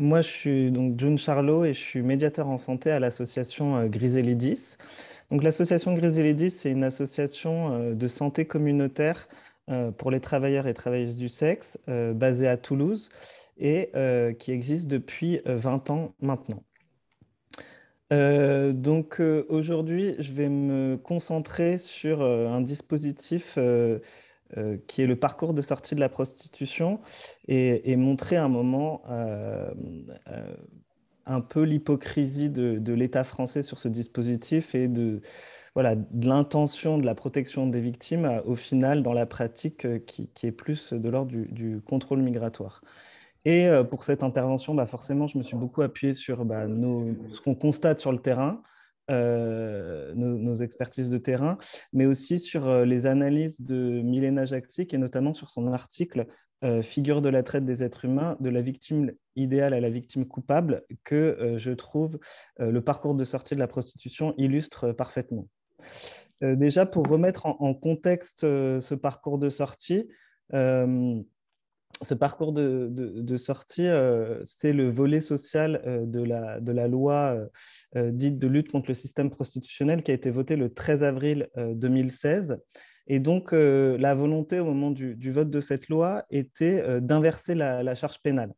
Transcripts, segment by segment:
Moi, je suis donc June Charlot et je suis médiateur en santé à l'association Griselidis. Donc, l'association Griselidis, c'est une association de santé communautaire pour les travailleurs et travailleuses du sexe basée à Toulouse et qui existe depuis 20 ans maintenant. Aujourd'hui, je vais me concentrer sur un dispositif qui est le parcours de sortie de la prostitution et montrer un moment euh, un peu l'hypocrisie de l'État français sur ce dispositif et voilà, de l'intention de la protection des victimes au final dans la pratique qui est plus de l'ordre du contrôle migratoire. Et pour cette intervention, bah forcément, je me suis beaucoup appuyé sur ce qu'on constate sur le terrain, nos expertises de terrain, mais aussi sur les analyses de Milena Jaktic et notamment sur son article Figure de la traite des êtres humains, de la victime idéale à la victime coupable, que je trouve le parcours de sortie de la prostitution illustre parfaitement. Déjà, pour remettre en contexte ce parcours de sortie, euh, ce parcours de sortie, c'est le volet social de la loi dite de lutte contre le système prostitutionnel qui a été votée le 13 avril 2016. Et donc, la volonté au moment du vote de cette loi était d'inverser la charge pénale,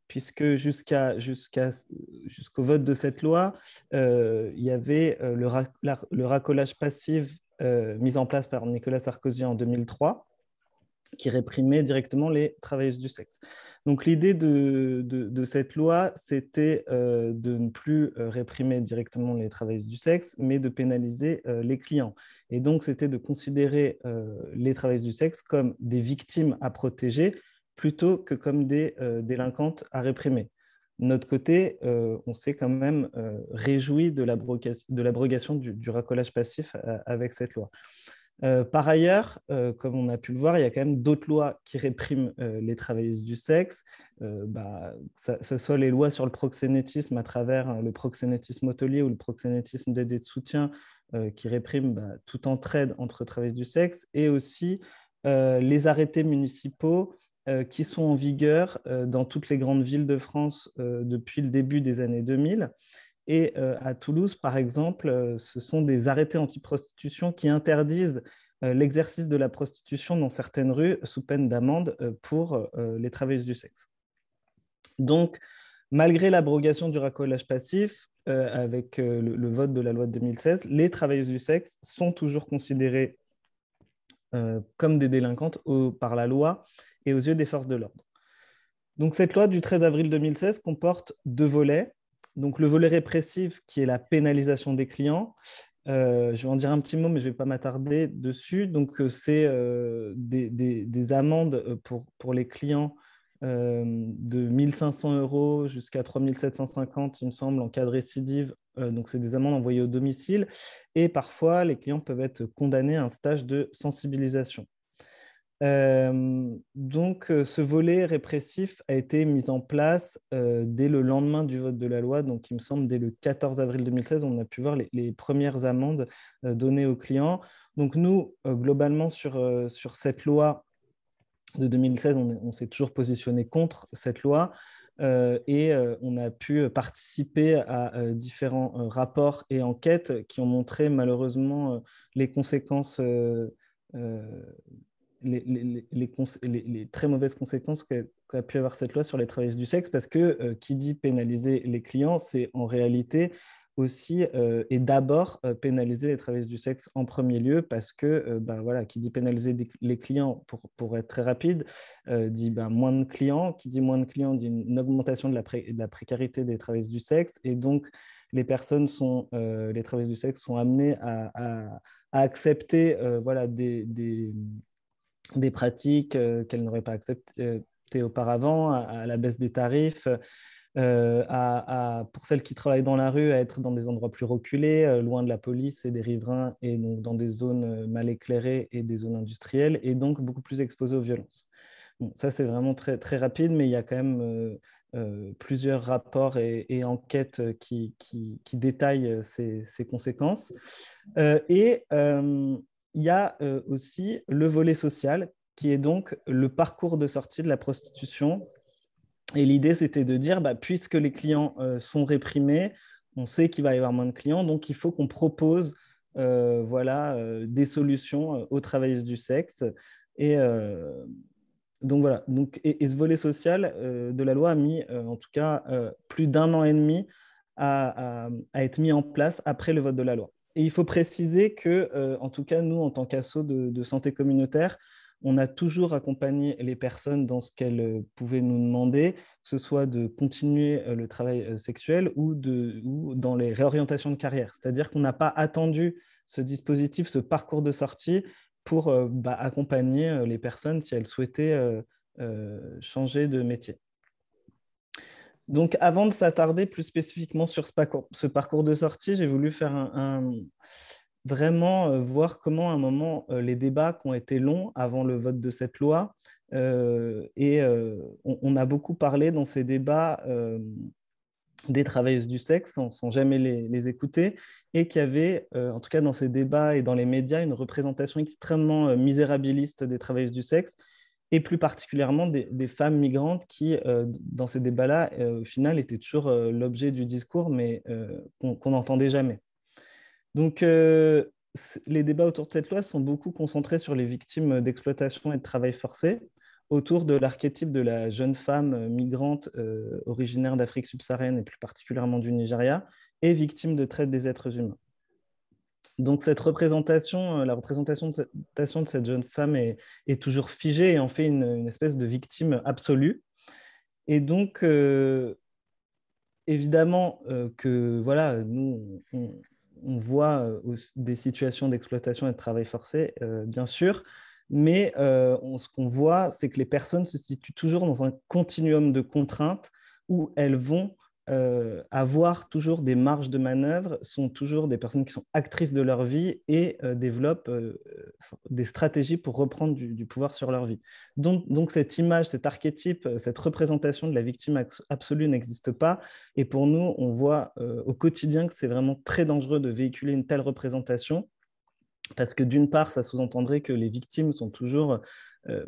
puisque jusqu'au vote de cette loi, il y avait le racolage passif mis en place par Nicolas Sarkozy en 2003 qui réprimait directement les travailleuses du sexe. Donc l'idée de cette loi, c'était de ne plus réprimer directement les travailleuses du sexe, mais de pénaliser les clients. Et donc c'était de considérer les travailleuses du sexe comme des victimes à protéger plutôt que comme des délinquantes à réprimer. De notre côté, on s'est quand même réjoui de l'abrogation du racolage passif avec cette loi. Par ailleurs, comme on a pu le voir, il y a quand même d'autres lois qui répriment les travailleuses du sexe, que ce soit les lois sur le proxénétisme à travers le proxénétisme hôtelier ou le proxénétisme d'aide de soutien qui répriment toute entraide entre travailleuses du sexe, et aussi les arrêtés municipaux qui sont en vigueur dans toutes les grandes villes de France depuis le début des années 2000. Et à Toulouse, par exemple, ce sont des arrêtés anti-prostitution qui interdisent l'exercice de la prostitution dans certaines rues sous peine d'amende pour les travailleuses du sexe. Donc, malgré l'abrogation du racolage passif, avec le vote de la loi de 2016, les travailleuses du sexe sont toujours considérées comme des délinquantes par la loi et aux yeux des forces de l'ordre. Donc, cette loi du 13 avril 2016 comporte deux volets. Donc, le volet répressif, qui est la pénalisation des clients. Je vais en dire un petit mot, mais je ne vais pas m'attarder dessus. Donc, c'est des amendes pour les clients de 1 500 euros jusqu'à 3 750, il me semble, en cas de récidive. Donc, c'est des amendes envoyées au domicile. Et parfois, les clients peuvent être condamnés à un stage de sensibilisation. Ce volet répressif a été mis en place dès le lendemain du vote de la loi, donc il me semble dès le 14 avril 2016, on a pu voir les premières amendes données aux clients. Donc nous, globalement, sur cette loi de 2016, on s'est toujours positionné contre cette loi et on a pu participer à différents rapports et enquêtes qui ont montré malheureusement les conséquences euh, les très mauvaises conséquences qu'a pu avoir cette loi sur les travailleuses du sexe, parce que qui dit pénaliser les clients, c'est en réalité aussi et d'abord pénaliser les travailleuses du sexe en premier lieu, parce que voilà, qui dit pénaliser les clients, pour être très rapide, dit moins de clients, qui dit moins de clients dit une augmentation de la précarité des travailleuses du sexe, et donc les travailleuses du sexe sont amenées à accepter voilà, des pratiques qu'elles n'auraient pas acceptées auparavant, à la baisse des tarifs, pour celles qui travaillent dans la rue, à être dans des endroits plus reculés, loin de la police et des riverains, et donc dans des zones mal éclairées et des zones industrielles, et donc beaucoup plus exposées aux violences. Bon, ça, c'est vraiment très, très rapide, mais il y a quand même plusieurs rapports et enquêtes qui détaillent ces conséquences. Il y a aussi le volet social, qui est donc le parcours de sortie de la prostitution Et l'idée, c'était de dire, puisque les clients sont réprimés, on sait qu'il va y avoir moins de clients, donc il faut qu'on propose des solutions aux travailleuses du sexe. Et donc voilà, et ce volet social de la loi a mis en tout cas plus d'un an et demi à être mis en place après le vote de la loi. Et il faut préciser que, en tout cas, nous, en tant qu'asso de santé communautaire, on a toujours accompagné les personnes dans ce qu'elles pouvaient nous demander, que ce soit de continuer le travail sexuel ou dans les réorientations de carrière. C'est-à-dire qu'on n'a pas attendu ce dispositif, ce parcours de sortie pour accompagner les personnes si elles souhaitaient changer de métier. Donc, avant de s'attarder plus spécifiquement sur ce parcours de sortie, j'ai voulu faire vraiment voir comment, à un moment, les débats qui ont été longs avant le vote de cette loi, on a beaucoup parlé dans ces débats des travailleuses du sexe sans jamais les écouter, et qu'il y avait, en tout cas dans ces débats et dans les médias, une représentation extrêmement misérabiliste des travailleuses du sexe, et plus particulièrement des femmes migrantes qui, dans ces débats-là, au final, étaient toujours l'objet du discours, mais qu'on n'entendait jamais. Donc, les débats autour de cette loi sont beaucoup concentrés sur les victimes d'exploitation et de travail forcé, autour de l'archétype de la jeune femme migrante originaire d'Afrique subsaharienne et plus particulièrement du Nigeria, et victime de traite des êtres humains. Donc cette représentation, la représentation de cette jeune femme est toujours figée et en fait une espèce de victime absolue. Et donc, évidemment que voilà, nous, on voit des situations d'exploitation et de travail forcé, bien sûr, mais ce qu'on voit, c'est que les personnes se situent toujours dans un continuum de contraintes où elles vont avoir toujours des marges de manœuvre, sont toujours des personnes qui sont actrices de leur vie et développent des stratégies pour reprendre du pouvoir sur leur vie. Donc cette image, cet archétype, cette représentation de la victime absolue n'existe pas. Et pour nous, on voit au quotidien que c'est vraiment très dangereux de véhiculer une telle représentation, parce que d'une part, ça sous-entendrait que les victimes sont toujours euh,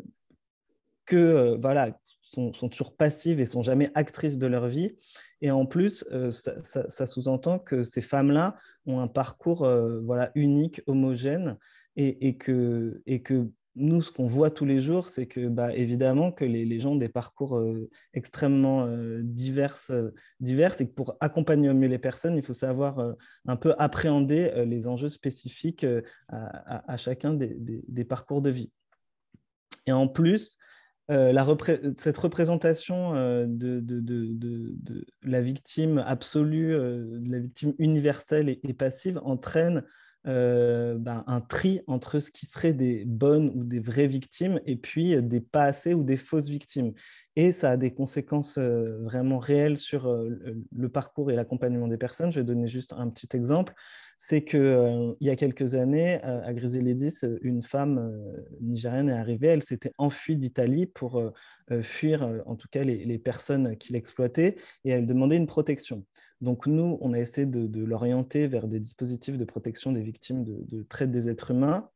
sont toujours passives et sont jamais actrices de leur vie. Et en plus, ça sous-entend que ces femmes-là ont un parcours unique, homogène, et que nous, ce qu'on voit tous les jours, c'est que évidemment que les gens ont des parcours extrêmement divers, et que pour accompagner au mieux les personnes, il faut savoir un peu appréhender les enjeux spécifiques à chacun des parcours de vie. Et en plus, cette représentation de la victime absolue, de la victime universelle et passive entraîne un tri entre ce qui serait des bonnes ou des vraies victimes et puis des pas assez ou des fausses victimes. Et ça a des conséquences vraiment réelles sur le parcours et l'accompagnement des personnes. Je vais donner juste un petit exemple. C'est qu'il y a quelques années, à Griselidis, une femme nigérienne est arrivée, elle s'était enfuie d'Italie pour fuir en tout cas les personnes qui l'exploitaient, et elle demandait une protection. Donc nous, on a essayé de l'orienter vers des dispositifs de protection des victimes de traite des êtres humains,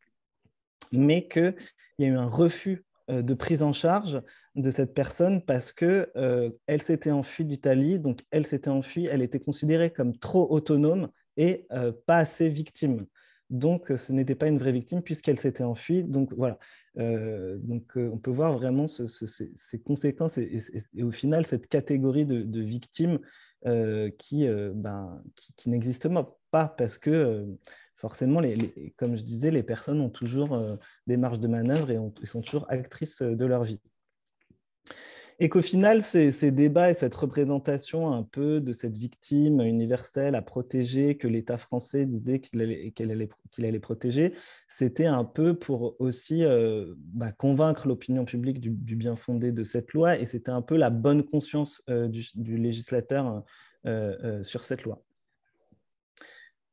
mais qu'il y a eu un refus de prise en charge de cette personne parce qu'elle s'était enfuie d'Italie, donc elle s'était enfuie, elle était considérée comme trop autonome et pas assez victime. Donc, ce n'était pas une vraie victime puisqu'elle s'était enfuie. Donc, voilà. On peut voir vraiment ces conséquences et au final, cette catégorie de victimes qui n'existe pas parce que forcément, comme je disais, les personnes ont toujours des marges de manœuvre et sont toujours actrices de leur vie. Et qu'au final, ces débats et cette représentation un peu de cette victime universelle à protéger, que l'État français disait qu'il allait protéger, c'était un peu pour aussi convaincre l'opinion publique du bien fondé de cette loi, et c'était un peu la bonne conscience du législateur sur cette loi.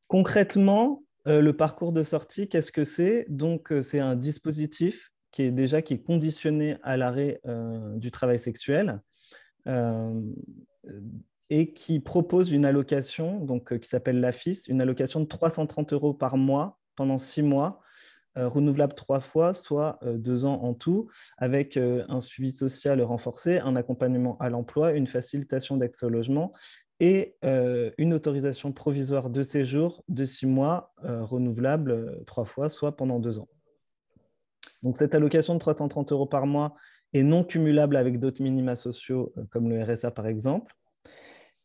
Concrètement, le parcours de sortie, qu'est-ce que c'est? Donc, c'est un dispositif qui est conditionné à l'arrêt du travail sexuel euh, et qui propose une allocation qui s'appelle l'AFIS, une allocation de 330 € par mois pendant 6 mois renouvelable 3 fois, soit 2 ans en tout, avec un suivi social renforcé, un accompagnement à l'emploi, une facilitation d'accès au logement et une autorisation provisoire de séjour de 6 mois, renouvelable 3 fois, soit pendant 2 ans. Donc, cette allocation de 330 € par mois est non cumulable avec d'autres minima sociaux, comme le RSA par exemple.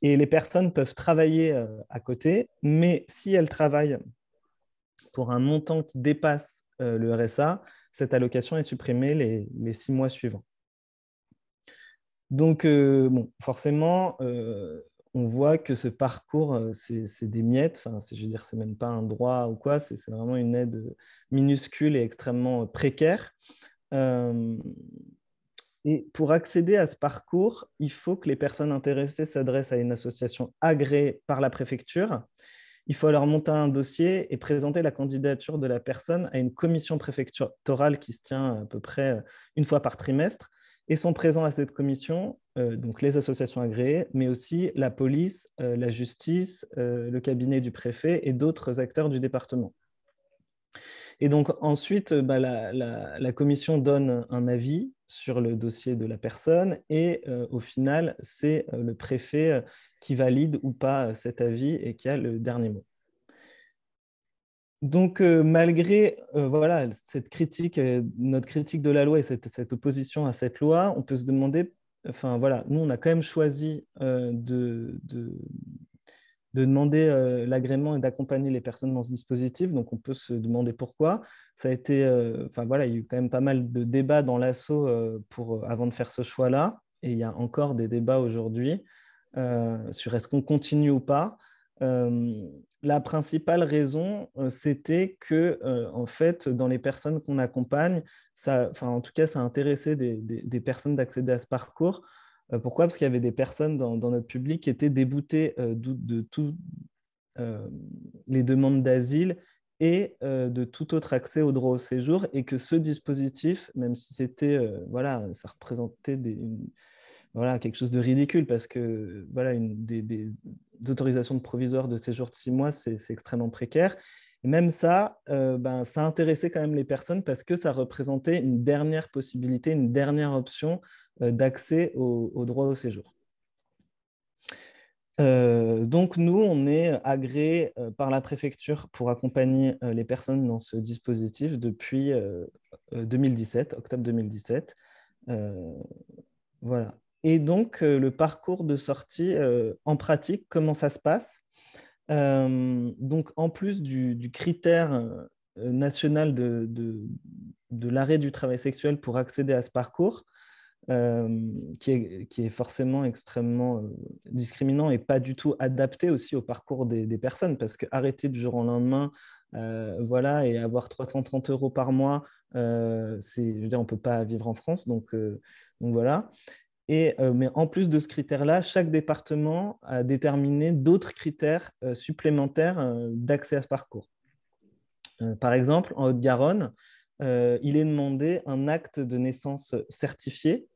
Et les personnes peuvent travailler à côté, mais si elles travaillent pour un montant qui dépasse le RSA, cette allocation est supprimée les 6 mois suivants. Donc, bon, forcément, on voit que ce parcours, c'est des miettes. Enfin, je veux dire, c'est même pas un droit ou quoi. C'est vraiment une aide minuscule et extrêmement précaire. Et pour accéder à ce parcours, il faut que les personnes intéressées s'adressent à une association agréée par la préfecture. Il faut alors monter un dossier et présenter la candidature de la personne à une commission préfectorale qui se tient à peu près une fois par trimestre. Et sont présents à cette commission donc les associations agréées, mais aussi la police, la justice, le cabinet du préfet et d'autres acteurs du département. Et donc ensuite, la commission donne un avis sur le dossier de la personne et au final, c'est le préfet qui valide ou pas cet avis et qui a le dernier mot. Donc, malgré voilà, cette critique, notre critique de la loi et cette opposition à cette loi, on peut se demander, enfin voilà, nous, on a quand même choisi de demander l'agrément et d'accompagner les personnes dans ce dispositif. Donc, on peut se demander pourquoi. Ça a été, enfin voilà, il y a eu quand même pas mal de débats dans l'asso avant de faire ce choix-là. Et il y a encore des débats aujourd'hui sur est-ce qu'on continue ou pas. La principale raison, c'était que, en fait, dans les personnes qu'on accompagne, ça, enfin, en tout cas, ça a intéressé des personnes d'accéder à ce parcours. Pourquoi? Parce qu'il y avait des personnes dans notre public qui étaient déboutées de tous les demandes d'asile et de tout autre accès au droit au séjour, et que ce dispositif, même si c'était, voilà, ça représentait voilà, quelque chose de ridicule, parce que voilà, des autorisations de provisoire de séjour de 6 mois, c'est extrêmement précaire. Et même ça, ça intéressait quand même les personnes parce que ça représentait une dernière possibilité, une dernière option d'accès au droit au séjour. Donc, nous, on est agréé par la préfecture pour accompagner les personnes dans ce dispositif depuis 2017, octobre 2017. Voilà. Et donc, le parcours de sortie en pratique, comment ça se passe? Donc, en plus du critère national de l'arrêt du travail sexuel pour accéder à ce parcours, qui est forcément extrêmement discriminant et pas du tout adapté aussi au parcours des personnes, parce que arrêter du jour au lendemain, voilà, et avoir 330 € par mois, je veux dire, on ne peut pas vivre en France, donc voilà. Mais en plus de ce critère-là, chaque département a déterminé d'autres critères supplémentaires d'accès à ce parcours. Par exemple, en Haute-Garonne, il est demandé un acte de naissance certifié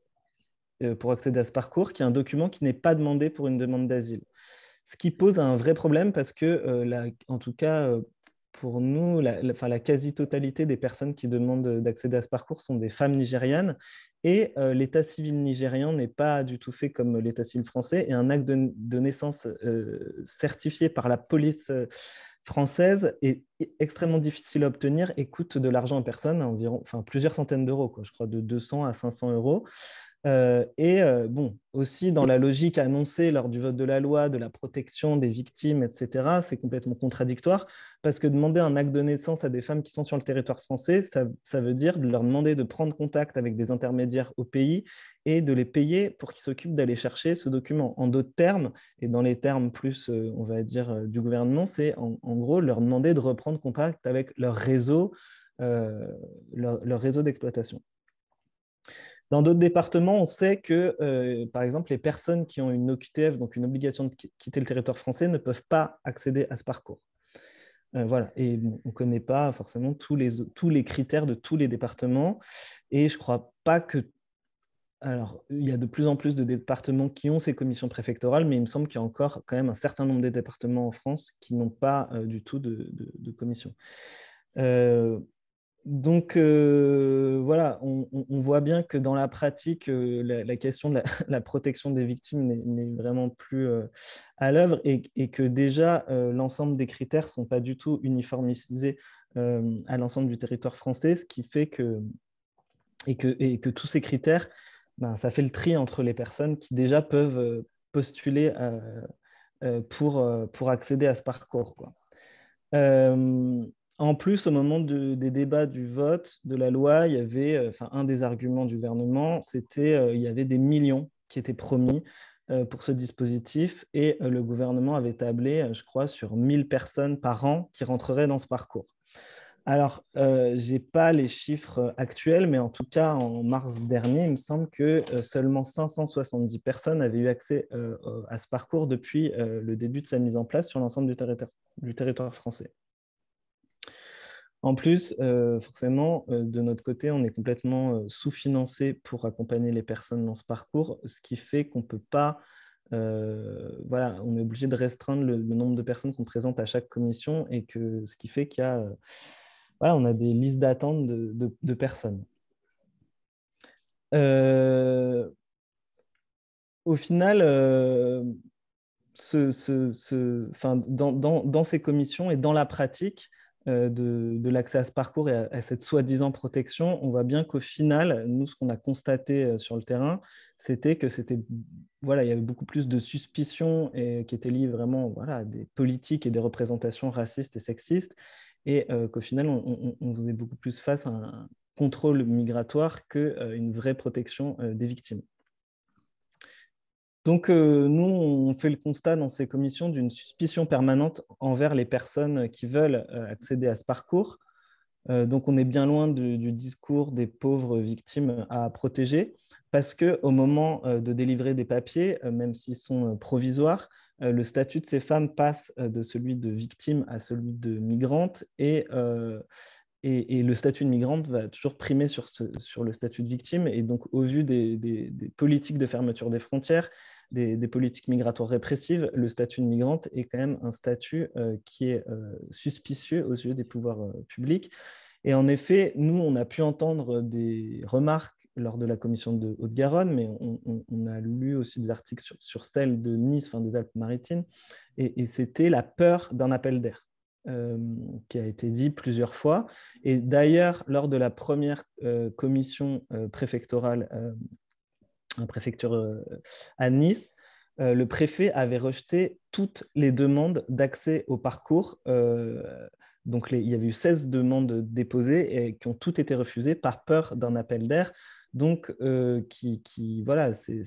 pour accéder à ce parcours, qui est un document qui n'est pas demandé pour une demande d'asile. Ce qui pose un vrai problème parce que, en tout cas, pour nous, la quasi-totalité des personnes qui demandent d'accéder à ce parcours sont des femmes nigérianes, et l'état civil nigérian n'est pas du tout fait comme l'état civil français, et un acte de naissance certifié par la police française est extrêmement difficile à obtenir et coûte de l'argent à personne, environ, enfin, plusieurs centaines d'euros, quoi, je crois de 200 à 500 €. Bon, aussi dans la logique annoncée lors du vote de la loi, de la protection des victimes, etc., c'est complètement contradictoire, parce que demander un acte de naissance à des femmes qui sont sur le territoire français, ça veut dire de leur demander de prendre contact avec des intermédiaires au pays et de les payer pour qu'ils s'occupent d'aller chercher ce document. En d'autres termes, et dans les termes plus, on va dire, du gouvernement, c'est en gros leur demander de reprendre contact avec leur réseau d'exploitation. Dans d'autres départements, on sait que, par exemple, les personnes qui ont une OQTF, donc une obligation de quitter le territoire français, ne peuvent pas accéder à ce parcours. Voilà. Et bon, on ne connaît pas forcément tous les critères de tous les départements. Et je ne crois pas que... Alors, il y a de plus en plus de départements qui ont ces commissions préfectorales, mais il me semble qu'il y a encore quand même un certain nombre de départements en France qui n'ont pas du tout de commission. Donc, voilà, on voit bien que dans la pratique, la question de la protection des victimes n'est vraiment plus à l'œuvre et que déjà, l'ensemble des critères ne sont pas du tout uniformisés à l'ensemble du territoire français, ce qui fait que tous ces critères, ben, ça fait le tri entre les personnes qui déjà peuvent postuler pour accéder à ce parcours, quoi. Euh, En plus, au moment des débats du vote de la loi, il y avait, un des arguments du gouvernement, c'était il y avait des millions qui étaient promis pour ce dispositif et le gouvernement avait tablé, je crois, sur 1000 personnes par an qui rentreraient dans ce parcours. Alors, je n'ai pas les chiffres actuels, mais en tout cas, en mars dernier, il me semble que seulement 570 personnes avaient eu accès à ce parcours depuis le début de sa mise en place sur l'ensemble du territoire français. En plus, forcément, de notre côté, on est complètement sous-financé pour accompagner les personnes dans ce parcours, ce qui fait qu'on ne peut pas, voilà, on est obligé de restreindre le nombre de personnes qu'on présente à chaque commission et ce qui fait qu'il y a, voilà, on a des listes d'attente de personnes. Au final, dans ces commissions et dans la pratique de l'accès à ce parcours et à cette soi-disant protection, on voit bien qu'au final, nous, ce qu'on a constaté sur le terrain, c'était que voilà, il y avait beaucoup plus de suspicions qui étaient liées vraiment, voilà, à des politiques et des représentations racistes et sexistes, et qu'au final, on faisait beaucoup plus face à un contrôle migratoire qu'une vraie protection des victimes. Donc, nous, on fait le constat dans ces commissions d'une suspicion permanente envers les personnes qui veulent accéder à ce parcours. Donc, on est bien loin du discours des pauvres victimes à protéger, parce qu'au moment de délivrer des papiers, même s'ils sont provisoires, le statut de ces femmes passe de celui de victime à celui de migrante, et le statut de migrante va toujours primer sur le statut de victime. Et donc, au vu des politiques de fermeture des frontières, des politiques migratoires répressives, le statut de migrante est quand même un statut qui est suspicieux aux yeux des pouvoirs publics. Et en effet, nous, on a pu entendre des remarques lors de la commission de Haute-Garonne, mais on a lu aussi des articles sur celle de Nice, enfin des Alpes-Maritimes, et c'était la peur d'un appel d'air. Qui a été dit plusieurs fois. Et d'ailleurs, lors de la première commission préfectorale en préfecture à Nice, le préfet avait rejeté toutes les demandes d'accès au parcours. Donc, il y avait eu 16 demandes déposées et qui ont toutes été refusées par peur d'un appel d'air. Donc, voilà, c'est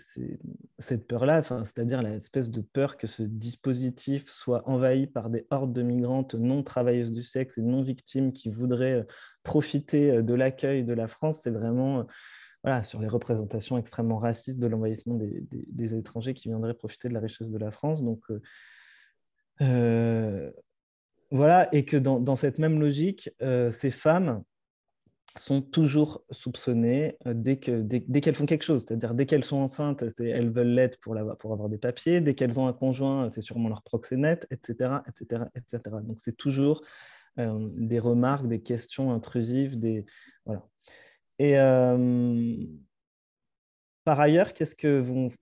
cette peur-là, c'est-à-dire l'espèce de peur que ce dispositif soit envahi par des hordes de migrantes non travailleuses du sexe et non victimes qui voudraient profiter de l'accueil de la France, c'est vraiment voilà, sur les représentations extrêmement racistes de l'envahissement des étrangers qui viendraient profiter de la richesse de la France. Donc, voilà, et que dans cette même logique, ces femmes sont toujours soupçonnées dès qu'elles font quelque chose. C'est-à-dire, dès qu'elles sont enceintes, elles veulent l'être pour avoir des papiers. Dès qu'elles ont un conjoint, c'est sûrement leur proxénète, etc., etc., etc. Donc, c'est toujours des remarques, des questions intrusives, voilà. Et par ailleurs,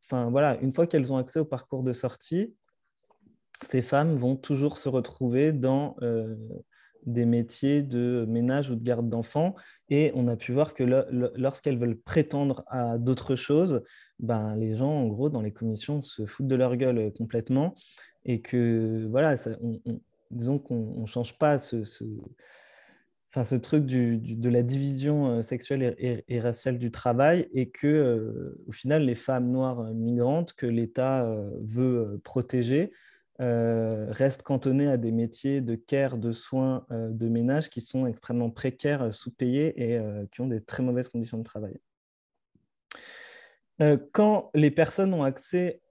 voilà, une fois qu'elles ont accès au parcours de sortie, ces femmes vont toujours se retrouver dans des métiers de ménage ou de garde d'enfants. Et on a pu voir que lorsqu'elles veulent prétendre à d'autres choses, ben, les gens, en gros, dans les commissions, se foutent de leur gueule complètement. Et que, voilà, disons qu'on ne change pas ce truc de la division sexuelle et raciale du travail, et que, au final, les femmes noires migrantes que l'État veut protéger restent cantonnées à des métiers de care, de soins, de ménage qui sont extrêmement précaires, sous-payés et qui ont des très mauvaises conditions de travail. Quand les personnes ont accès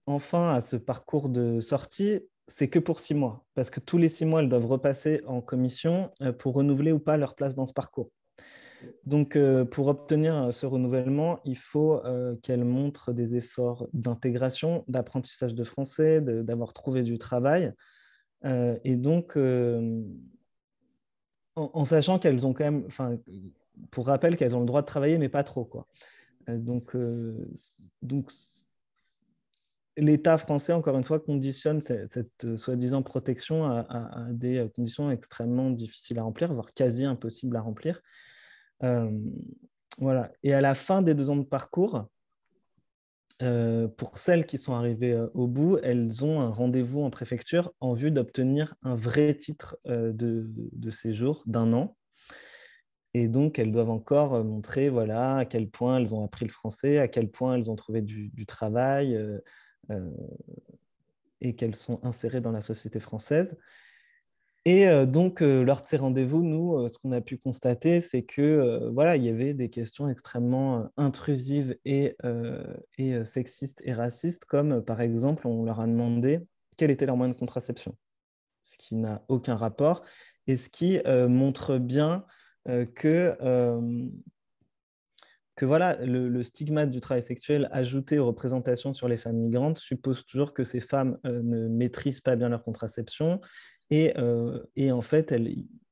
enfin à ce parcours de sortie, c'est que pour 6 mois, parce que tous les 6 mois, elles doivent repasser en commission pour renouveler ou pas leur place dans ce parcours. Donc, pour obtenir ce renouvellement, il faut qu'elles montrent des efforts d'intégration, d'apprentissage de français, d'avoir trouvé du travail. Et donc, en sachant qu'elles ont quand même, enfin, pour rappel, qu'elles ont le droit de travailler, mais pas trop, quoi. Donc l'État français, encore une fois, conditionne cette soi-disant protection à des conditions extrêmement difficiles à remplir, voire quasi impossibles à remplir. Voilà. Et à la fin des 2 ans de parcours, pour celles qui sont arrivées au bout, elles ont un rendez-vous en préfecture en vue d'obtenir un vrai titre de séjour d'1 an. Et donc, elles doivent encore montrer voilà, à quel point elles ont appris le français, à quel point elles ont trouvé du travail et qu'elles sont insérées dans la société française. Et donc, lors de ces rendez-vous, nous, ce qu'on a pu constater, c'est que voilà, il y avait des questions extrêmement intrusives et sexistes et racistes, comme par exemple, on leur a demandé quel était leur moyen de contraception, ce qui n'a aucun rapport et ce qui montre bien que voilà, le stigmate du travail sexuel ajouté aux représentations sur les femmes migrantes suppose toujours que ces femmes ne maîtrisent pas bien leur contraception. Et en fait,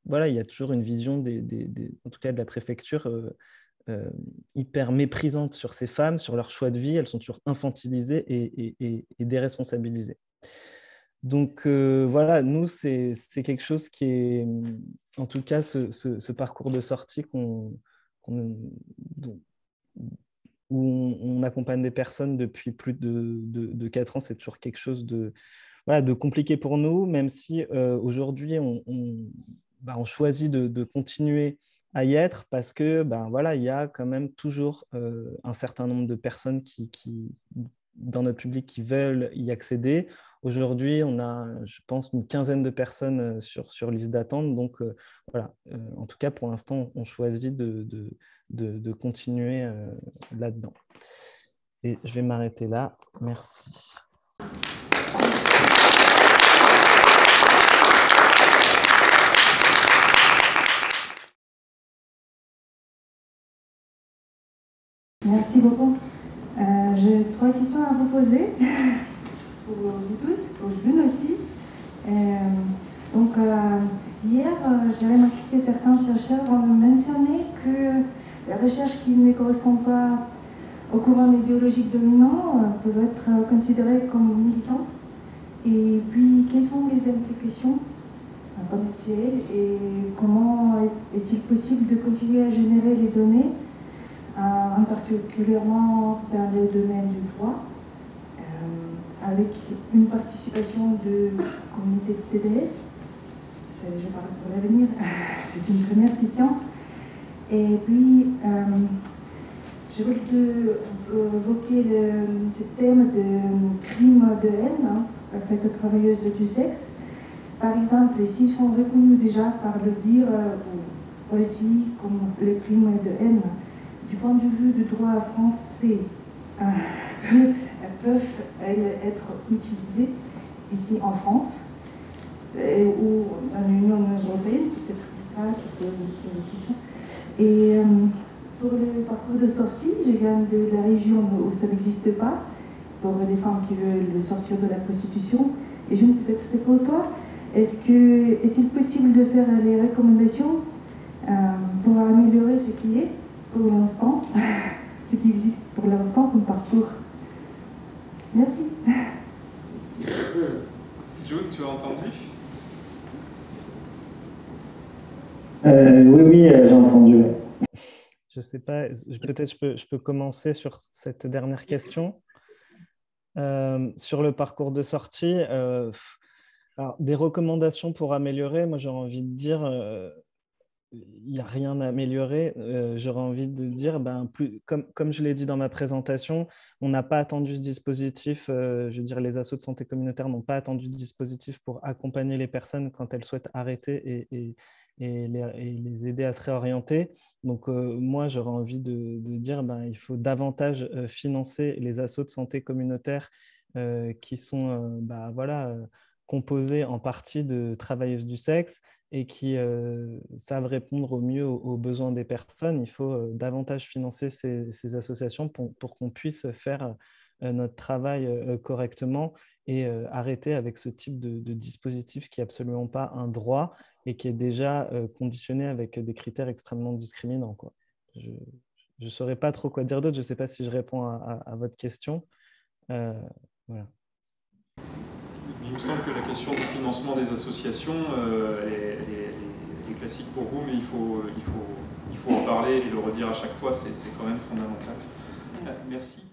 voilà, il y a toujours une vision, en tout cas de la préfecture, hyper méprisante sur ces femmes, sur leur choix de vie. Elles sont toujours infantilisées et déresponsabilisées. Donc voilà, nous, c'est quelque chose qui est, en tout cas, ce parcours de sortie où on accompagne des personnes depuis plus de 4 ans, c'est toujours quelque chose voilà, de compliqué pour nous, même si aujourd'hui, on choisit de continuer à y être parce que voilà, il y a quand même toujours un certain nombre de personnes dans notre public qui veulent y accéder. Aujourd'hui, on a, je pense, une quinzaine de personnes sur liste d'attente. Donc, voilà, en tout cas, pour l'instant, on choisit de continuer là-dedans. Et je vais m'arrêter là. Merci. Merci beaucoup. J'ai 3 questions à vous poser, pour vous tous, pour June aussi. Hier, j'ai remarqué que certains chercheurs ont mentionné que la recherche qui ne correspond pas au courant idéologique dominant peut être considérée comme militante. Et puis, quelles sont les implications potentielles et comment est-il possible de continuer à générer les données en particulièrement dans le domaine du droit, avec une participation de communauté de TDS. Je parle pour l'avenir, c'est une première question. Et puis, je voulais évoquer ce thème de crime de haine fait aux travailleuses du sexe. Par exemple, s'ils sont reconnus déjà par le dire aussi comme le crime de haine, du point de vue du droit français, peuvent être utilisées ici en France ou dans l'Union européenne, peut-être pas, et pour le parcours de sortie, je viens de la région où ça n'existe pas, pour les femmes qui veulent sortir de la prostitution. Et je peut-être c'est pour toi. Est-il possible de faire les recommandations pour améliorer ce qui est pour l'instant, ce qui existe pour l'instant comme parcours? Merci. June, tu as entendu? Oui, j'ai entendu. Je ne sais pas, peut-être je peux commencer sur cette dernière question. Sur le parcours de sortie, alors, des recommandations pour améliorer, moi j'aurais envie de dire, il n'y a rien à améliorer. J'aurais envie de dire, comme je l'ai dit dans ma présentation, on n'a pas attendu ce dispositif, je veux dire, les assos de santé communautaire n'ont pas attendu ce dispositif pour accompagner les personnes quand elles souhaitent arrêter et les aider à se réorienter. Donc, moi, j'aurais envie de dire, il faut davantage financer les assos de santé communautaire qui sont voilà, composées en partie de travailleuses du sexe et qui savent répondre au mieux aux besoins des personnes. Il faut davantage financer ces associations pour qu'on puisse faire notre travail correctement et arrêter avec ce type de dispositif qui n'est absolument pas un droit et qui est déjà conditionné avec des critères extrêmement discriminants, quoi. Je ne saurais pas trop quoi dire d'autre. Je ne sais pas si je réponds à votre question. Voilà. Il me semble que la question du financement des associations est classique pour vous, mais il faut en parler et le redire à chaque fois, c'est quand même fondamental. Merci.